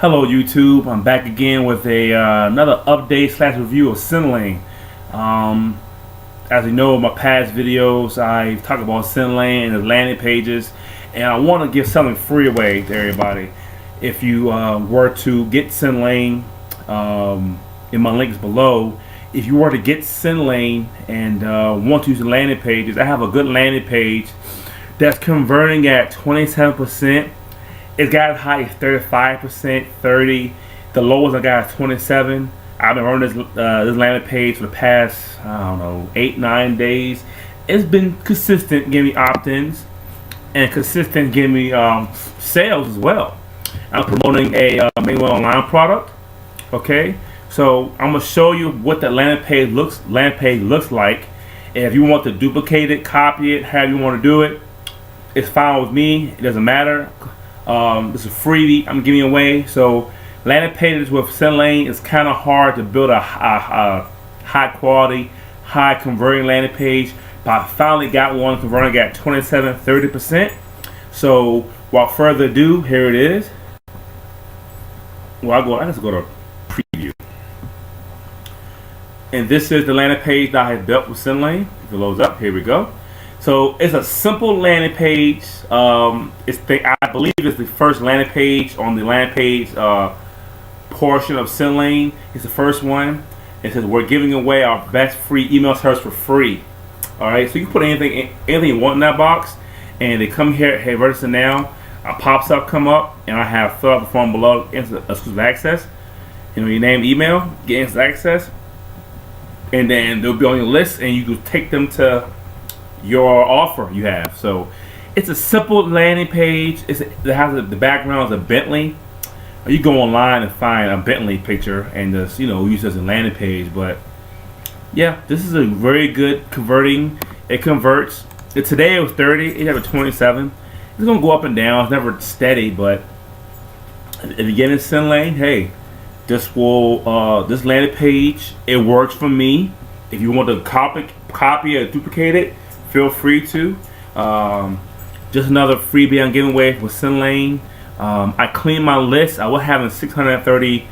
Hello YouTube, I'm back again with another update slash review of sendlane. As you know, in my past videos I talk about sendlane and the landing pages, and I want to give something free away to everybody. If you were to get sendlane, in my links below, if you were to get sendlane and want to use the landing pages, I have a good landing page that's converting at 27%. It's got as high as 35%, 30. The lowest I got is 27. I've been running this landing page for the past, I don't know, 8-9 days. It's been consistent giving me opt-ins and consistent giving me sales as well. I'm promoting a mainly online product. Okay, so I'm gonna show you what the landing page looks like. And if you want to duplicate it, copy it, however you want to do it, it's fine with me. It doesn't matter. This is a freebie I'm giving away. So landing pages with sendlane is kind of hard to build a high quality, high converting landing page, but I finally got one converting at 27-30%. So without further ado, here it is. Well, I just go to preview, and this is the landing page that I have built with sendlane. If it loads up, here we go. So it's a simple landing page. I believe it's the first landing page on the landing page portion of sendlane. It's the first one. It says we're giving away our best free email service for free. All right, so you can put anything you want in that box, and they come here. Hey, register now. Pops up, come up, and I have fill out the form below. Instant exclusive access. You know, your name, email, get instant access, and then they'll be on your list, and you can take them to your offer you have. So it's a simple landing page. It has the background is a Bentley. You go online and find a Bentley picture and just use it as a landing page. But yeah, this is a very good converting. It converts. Today it was 30. It had a 27. It's gonna go up and down. It's never steady, but if you get in sendlane, hey, this landing page, it works for me. If you want to copy or duplicate it, feel free to. Just another freebie I'm giving away with sendlane. I cleaned my list. I was having 40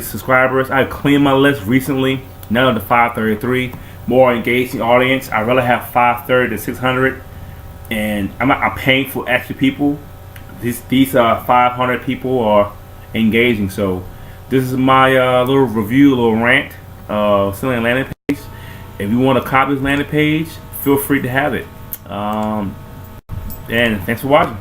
subscribers. I cleaned my list recently. Now to 533. More engaging audience. I rather have 530 to 600. And I'm paying for extra people. These 500 people are engaging. So this is my little review, little rant. Sendlane landing page. If you want to copy this landing page, feel free to have it. And thanks for watching.